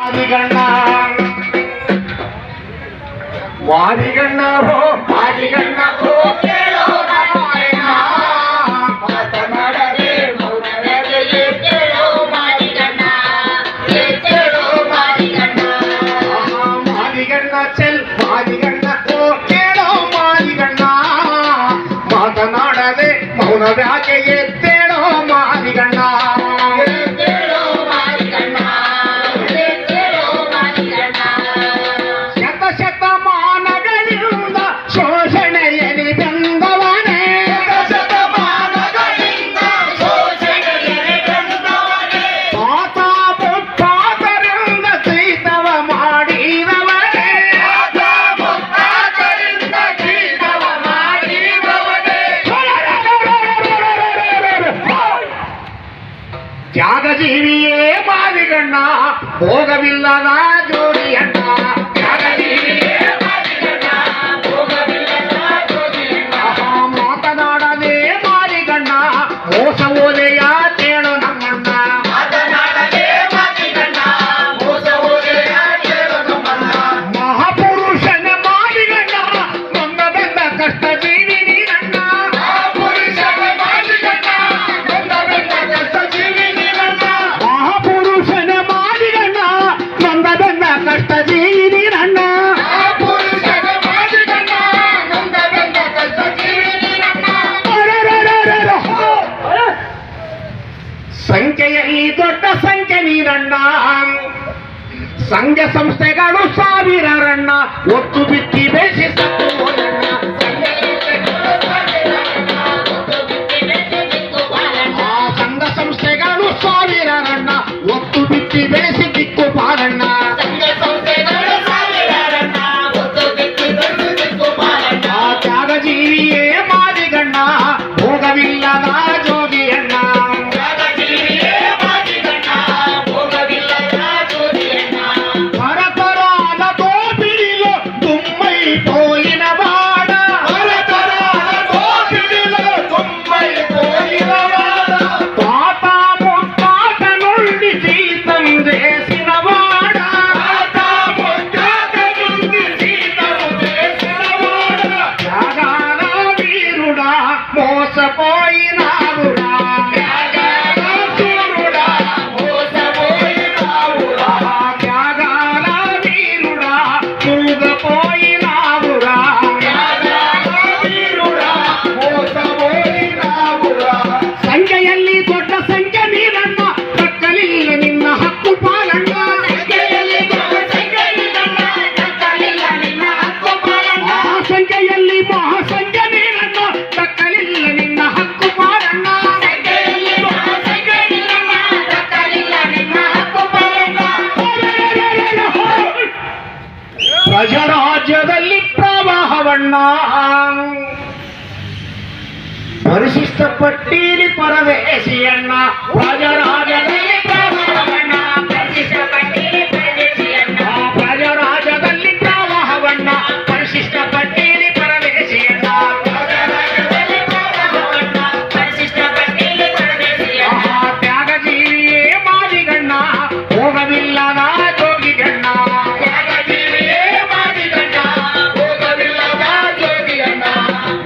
ಮಾದಿಗಣ್ಣ ಮಾದಿಗಣ್ಣ ಹೋ ಮಾದಿಗಣ್ಣ ಹೋ ಕೇಳೋ ರಾಮಾಯಣ ಮಾತನಾಡದೆ ಮೌನವೇ ಕೇಳೋ ಮಾದಿಗಣ್ಣ ಕೇಳೋ ಮಾದಿಗಣ್ಣ ಮಾದಿಗಣ್ಣ ಚೆಲ್ ಮಾದಿಗಣ್ಣ ಹೋ ಕೇಳೋ ಮಾದಿಗಣ್ಣ ಮಾತನಾಡದೆ ಮೌನವ್ಯಾಕೆ ಎತ್ತೇಳೋ ಮಾದಿಗಣ್ಣ ತ್ಯಾಗಜೀವಿಯೇ ಮಾದಿಗಣ್ಣ ಭೋಗವಿಲ್ಲದ ಜೋಡಿಯಣ್ಣ ತ್ಯಾಗಜೀವಿಯೇ ಮಾದಿಗಣ್ಣ ಭೋಗವಿಲ್ಲದ ಜೋಡಿಯಣ್ಣ ಮಾತನಾಡದೆ ಮಾದಿಗಣ್ಣ ಮೋಸ ಓದೆಯ ಕೇಳು ನಮ್ಮಣ್ಣ ಮಾತನಾಡದೆ ಮಾದಿಗಣ್ಣ ಮೋಸ ಓದೆಯ ಕೇಳು ನಮ್ಮಣ್ಣ ಮಹಾಪುರುಷನ ಮಾದಿಗಣ್ಣ ನೊಂದ ಬೆಂದ ಕಷ್ಟ ಜೀವಿ ನೀನಣ್ಣ ಮಹಾಪುರುಷನ ಮಾದಿಗಣ್ಣ ನೊಂದ ಬೆಂದ ಕಷ್ಟ ಜೀವಿ ಕಷ್ಟ ಜೀವಿ ನೀರಣ್ಣ ಸಂಖ್ಯೆಯಲ್ಲಿ ದೊಡ್ಡ ಸಂಖ್ಯೆ ನೀರಣ್ಣ ಸಂಘ ಸಂಸ್ಥೆಗಳು ಸಾವಿರರಣ್ಣ ಒತ್ತು ಬಿತ್ತಿ ಬೇಸಿ ಸತ್ತು ಸಂಘ ಸಂಸ್ಥೆಗಳು ಸಾವಿರರಣ್ಣ ಒತ್ತು ಬಿತ್ತಿ ಬೇಸಿ ದಿಕ್ಕು ಪಾಲಣ್ಣ ತ್ಯಾಗಜೀವಿಯೇ ಮಾದಿಗಣ್ಣ ಭೋಗವಿಲ್ಲದ ಜೋಗಿಯಣ್ಣ ಭರತರಾದ ತೋಪಿಡಿಲು ತುಮ್ಮೈ ಪೋಯಿನ ಬಾಡ ತಾತ ಮುತ್ತಾತ ನುಳ್ಳಿಸಿ ತಂದೇಸಿನ ಬಾಡ ಮೋಸ ಪೋಯಿನಾವುಡ ತ್ಯಾಗಾಲ ವೀರುಡ ಮೂಗ ಪೋಯಿನಾವುಡ ಸಂಖ್ಯೆಯಲ್ಲಿ ದೊಡ್ಡ ಸಂಖ್ಯೆ ನೀರಣ್ಣ ಕಕ್ಕಲಿಲ್ಲ ನಿನ್ನ ಹಕ್ಕು ಪಾಲಣ್ಣ ಸಂಖ್ಯೆಯಲ್ಲಿ ಮಹಾಸಂಖ್ಯೆ ನೀರಣ್ಣ ಕಕ್ಕಲಿಲ್ಲ ನಿನ್ನ ಹಕ್ಕು ಪಾಲಣ್ಣ ಪ್ರಜರಾಜ್ಯದಲ್ಲಿ ಪ್ರವಾಹವಣ್ಣ ಪರಿಶಿಷ್ಟ ಪಟ್ಟೀಲಿ ಪರದೇಶಿಯಣ್ಣ ಪ್ರಜರಾಜ್ಯದಲ್ಲಿ ಪ್ರವಾಹವಣ್ಣ ಪರಿಶಿಷ್ಟ ಪಟ್ಟೀಲಿ ಪರದೇಶಿಯಣ್ಣ ಪ್ರಜರಾಜ್ಯದಲ್ಲಿ ಪ್ರವಾಹವಣ್ಣ ಪರಿಶಿಷ್ಟ ಪಟ್ಟೀಲಿ ಪರದೇಶಿಯಣ್ಣ ತ್ಯಾಗಜೀವಿಯೇ ಮಾದಿಗಣ್ಣ ಭೋಗವಿಲ್ಲದ ಜೋಗಿಗಣ್ಣ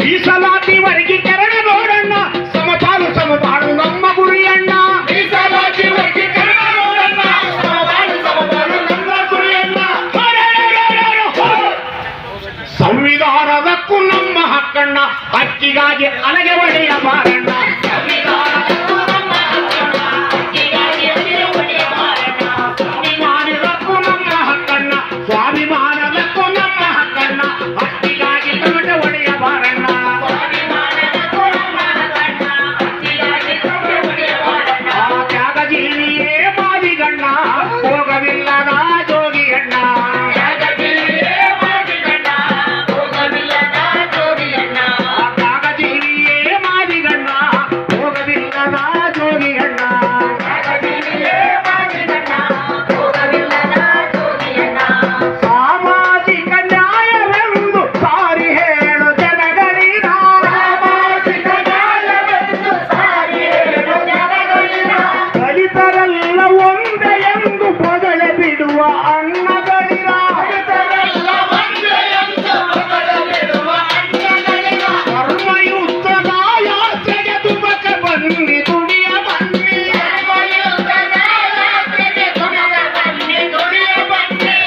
ಮೀಸಲಾತಿ ವರ್ಗೀಕರಣ ನೋಡಣ್ಣ ಸಮಪಾಲು ಸಮಪಾಲು ನಮ್ಮ ಗುರಿಯಣ್ಣ ಮೀಸಲಾತಿ ವರ್ಗೀಕರಣ ನೋಡಣ್ಣ ಸಮಪಾಲು ನಮ್ಮ ಗುರಿಯಣ್ಣ ಸಂವಿಧಾನದಕ್ಕೂ ನಮ್ಮ ಹಕ್ಕಣ್ಣ ಹಕ್ಕಿಗಾಗಿ ಅಲಗೆ ಒಡೆಯ ಬಾರಣ್ಣ ಸ್ವಾಭಿಮಾನದಕ್ಕೂ ನಮ್ಮ ಹಕ್ಕಣ್ಣ ಸ್ವಾಭಿಮಾನದಕ್ಕೂ ನಮ್ಮ ಹಕ್ಕಣ್ಣ ಹಕ್ಕಿಗಾಗಿ ತಮಟೆ ಒಡೆಯ ಬಾರಣ್ಣ ತ್ಯಾಗಜೀವಿಯೇ ಮಾದಿಗಣ್ಣ ಭೋಗವಿಲ್ಲದ ಜೋಗಿಯಣ್ಣ ತ್ಯಾಗಜೀವಿಯೇ ಮಾದಿಗಣ್ಣ ಅಣ್ಣಗಳಿರ ಧರ್ಮಯುದ್ಧದ ಯಾತ್ರೆಗೆ ತುಮಕ ಬನ್ನಿ ದುಡಿಯ ಬನ್ನಿ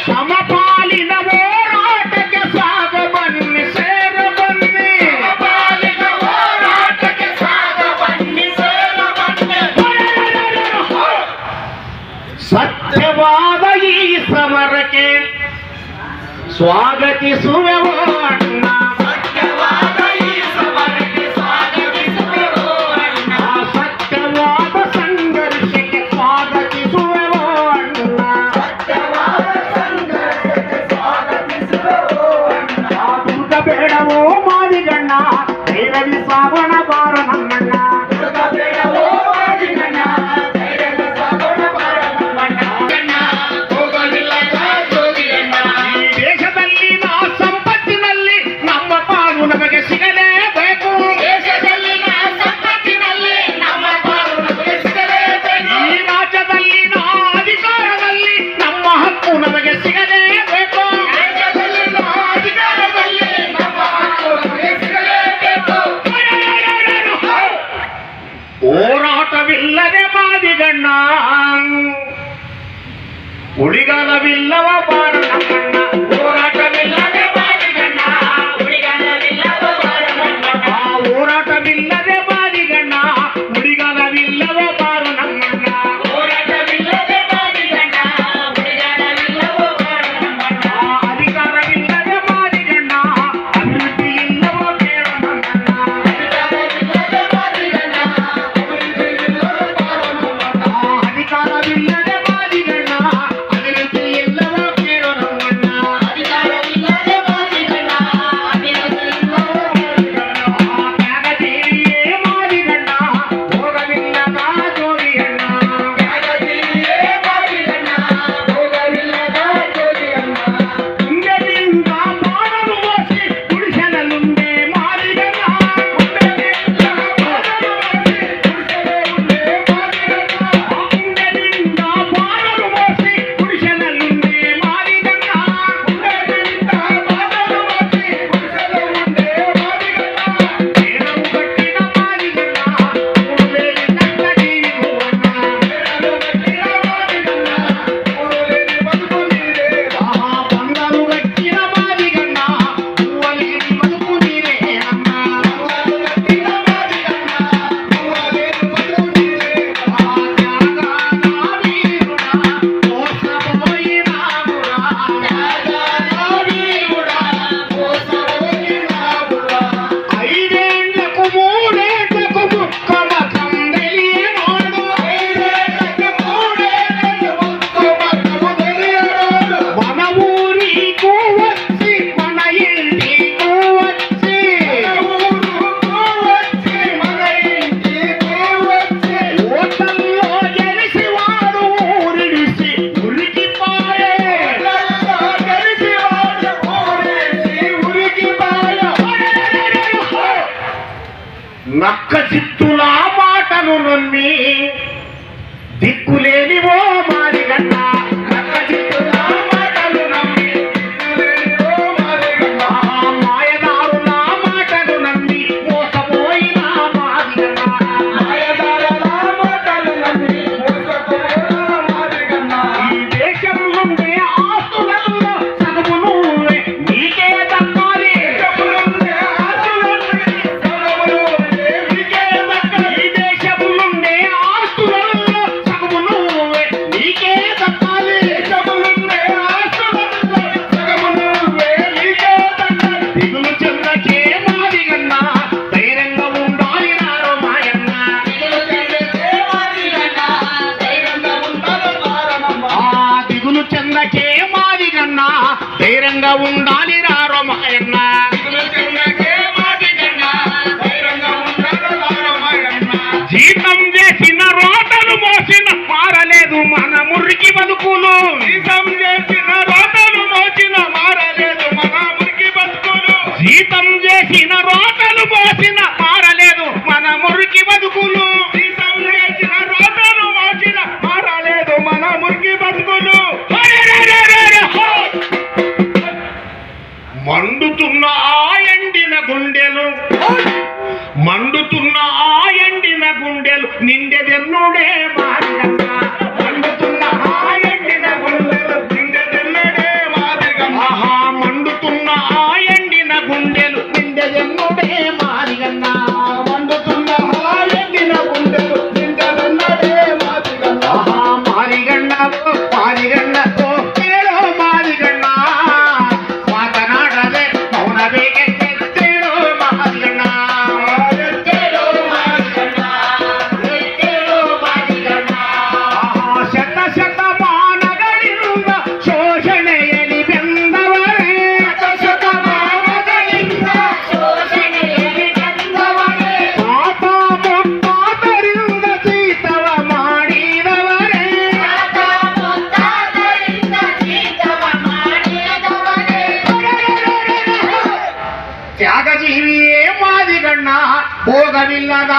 ಸಮಪಾಲಿನ ಹೋರಾಟಕ್ಕೆ ಸಾಗ ಬನ್ನಿ ಸೇರ ಬನ್ನಿ ಸತ್ಯವಾದ ಈ ಸಮರಕ್ಕೆ ಸ್ವಾಗತಿಸುವೆವೋ ಅಣ್ಣ ಆ ಸತ್ಯವಾದ ಸಂಘರ್ಷಕ್ಕೆ ಸ್ವಾಗತಿಸುವೆವೋ ಅಣ್ಣ ಆ ದುರ್ಗ ಬೇಡವೋ ಮಾದಿಗಣ್ಣ ಧೈರ್ಯದಿ ಸಾಗೋಣ ಬಾರ ನಮ್ಮಣ್ಣ ಹೋರಾಟವಿಲ್ಲದೆ ಮಾದಿಗಣ್ಣ ಉಳಿಗಾಲವಿಲ್ಲವ ಬಾರ ನಮ್ಮಣ್ಣ ಹೋರಾಟವಿಲ್ಲದೆ ಮಾದಿಗಣ್ಣ ಉಳಿಗಾಲವಿಲ್ಲವ ಬಾರ ನಮ್ಮಣ್ಣ ಹೋರಾಟವಿಲ್ಲದೆ ಮಾದಿಗಣ್ಣ ಉಳಿಗಾಲವಿಲ್ಲವ ಬಾರ ನಮ್ಮಣ್ಣ ಹೋರಾಟವಿಲ್ಲದೆ ಮಾದಿಗಣ್ಣ ಉಳಿಗಾಲವಿಲ್ಲವ ಬಾರ ನಮ್ಮಣ್ಣ ಅಧಿಕಾರವಿಲ್ಲದೆ ಮಾದಿಗಣ್ಣ ಅಭಿವೃದ್ಧಿ ಇಲ್ಲವ ಕೇಳ ನಮ್ಮಣ್ಣ ಅಧಿಕಾರವಿಲ್ಲದೆ ಮಾದಿಗಣ್ಣ ಅಭಿವೃದ್ಧಿ ಎಲ್ಲವ ಕೇಳೋ ನಮ್ಮಣ್ಣ ಅಧಿಕಾರವಿಲ್ಲದೆ ಮಾದಿಗಣ್ಣ ಅಭಿವೃದ್ಧಿ ಎಲ್ಲವ ತ್ಯಾಗದೇವಿಯೇ ಮಾದಿಗಣ್ಣ ಹೋಗಲಿಲ್ಲದ ಜೋಗಿಯಣ್ಣ ತ್ಯಾಗದೇವಿಯೇ ಮಾದಿಗಣ್ಣ ಹೋಗಲಿಲ್ಲದ ಜೋಗಿಯಣ್ಣ ಮುಂದೆಯಿಂದ ಮಾಡಲು ಮೋಸಿ ಗುಡಿಸಲುಂಡೆ ಮಾದಿಗಣ್ಣ ಮುಂದೆಯಿಂದ ಮಾಡಲು ಮೋಸಿ ಗುಡಿಸಲುಂಡೆ ಮಾದಿಗಣ್ಣ ಮುಂದೆಯಿಂದ ಮಾಡಲು ಮೋಸಿ ಗುಡಿಸಲುಂಡೆ ಮಾದಿಗಣ್ಣ ಮುಂದೆಯಿಂದ ಮಾಡಲು ಮೋಸಿ ಗುಡಿಸಲುಂಡೆ ಮಾದಿಗಣ್ಣ ಬೇರವು ಕಟ್ಟಿದ ಮಾದಿಗಣ್ಣ ಮೂರುಲೇರಿ ನನ್ನ ಜೀವಿಗುವಣ್ಣ ಬೇರವು ಕಟ್ಟಿದ ಮಾದಿಗಣ್ಣ ಮೂರುಲೇರಿ ಬದುಕು ನೀರೇ ಬಂದರು ಗಟ್ಟಿದ ಮಾದಿಗಣ್ಣ ಮೂವಲೇರಿ ಬದುಕು ನೀರೇ ನಮ್ಮ ಬಂದರು ಗಟ್ಟಿದ ಮಾದಿಗಣ್ಣ ಮೂವಲೇರಿ ಬದುಕು ನೀರೇ ఐదేండ్లకు మూడేండ్లకు ముక్కమ కందెలియ నోడు ఐదేండ్లకు మూడేండ్లకు ముక్కమ కందెలియనోడు మన ఊరికి వచ్చి మన ఇంటికి వచ్చి మన ఇంటికి వచ్చి ఓటల్లో గెలిసివాడు ఊరిడిసి ఉరికిపాయే గెలిసివాడు ఊరిడిసి ఉరికిపాయే నక్క చిత్తుల మాటను నమ్మి దిక్కులేనివో మాదిగಣ್ಣ నక్క చిత్తుల మాటలు నమ్మి దిక్కులేనివో మాదిగಣ್ణ మాయదారుల మాటలు నమ్మి మోసపోయిన మాదిగಣ್ణ మాయదారుల మాటలు నమ్మి మోసపోయిన మాదిగಣ್ణ ఈ దేశం నుండి ఆస్తులలో సగము నువ్వే నీకే దక్కాలి ఈ దేశం నుండి ఆస్తులలో సగము నువ్వే నీకే దక్కాలి సగము నువ్వే నీకే దక్కాలి దిగులు చెందకే మాదిగಣ್ణ ధైర్యంగా ఉండాలి నారో మాయన్న ఆ దిగులు చెందకే మాదిగಣ್ణ ధైర్యంగా ఉండాలి రారో మాయన్న జీతం చేసిన రోటలు మోసిన మారలేదు మన మురికి బతుకులు జీతం చేసిన రోటలు మోసిన మారలేదు మన మురికి బతుకులు జీతం చేసిన రోటలు మోసిన మారలేదు మన మురికి బతుకులు జీతం చేసిన రోటలు మోసిన మారలేదు మన మురికి బతుకులు మండుతున్న ఆ ఎండిన గుండెలు మండుతున్న ఆ ఎండిన గుండెలు నిండెదెన్నుడే మాదిగన్న మండుతున్న ఆ ఎండిన గుండెలు నిండెదెన్నుడే మాదిగన్న ఆహా మండుతున్న ఆ ఎండిన గుండెలు నిండెదెన్నుడే మాదిగన్న మండుతున్న ఆ ఎండిన గుండెలు నిండెదెన్నుడే మాదిగన్న ఆహా మాదిగన్న మాదిగన్న ఓ కేಳೋ మాదిగన్న ಮಾತನಾಡದೆ ಮೌನವೇ ಎದ್ದೇಳು ಮಾದಿಗಣ್ಣ ಎದ್ದೇಳು ಮಾದಿಗಣ್ಣ ಎದ್ದೇಳು ಮಾದಿಗಣ್ಣ ಶತ ಶತಮಾನಗಳಿಂದ ಶೋಷಣೆಯಲ್ಲಿ ಬೆಂದವರೇ ಶತಮಾನಗಳಿಂದ ಶೋಷಣೆಯಲ್ಲಿ ಬೆಂದವರೇ ತಾತ ಮುತ್ತಾತರಿಂದ ಚೀತವ ಮಾಡಿದವರೇ ತಾತ ಮುತ್ತಾತರಿಂದ ಚೀತವ ಮಾಡಿದವರೇ ತ್ಯಾಗಜೀವಿಯೇ ಮಾದಿಗಣ್ಣ ಭೋಗವಿಲ್ಲದ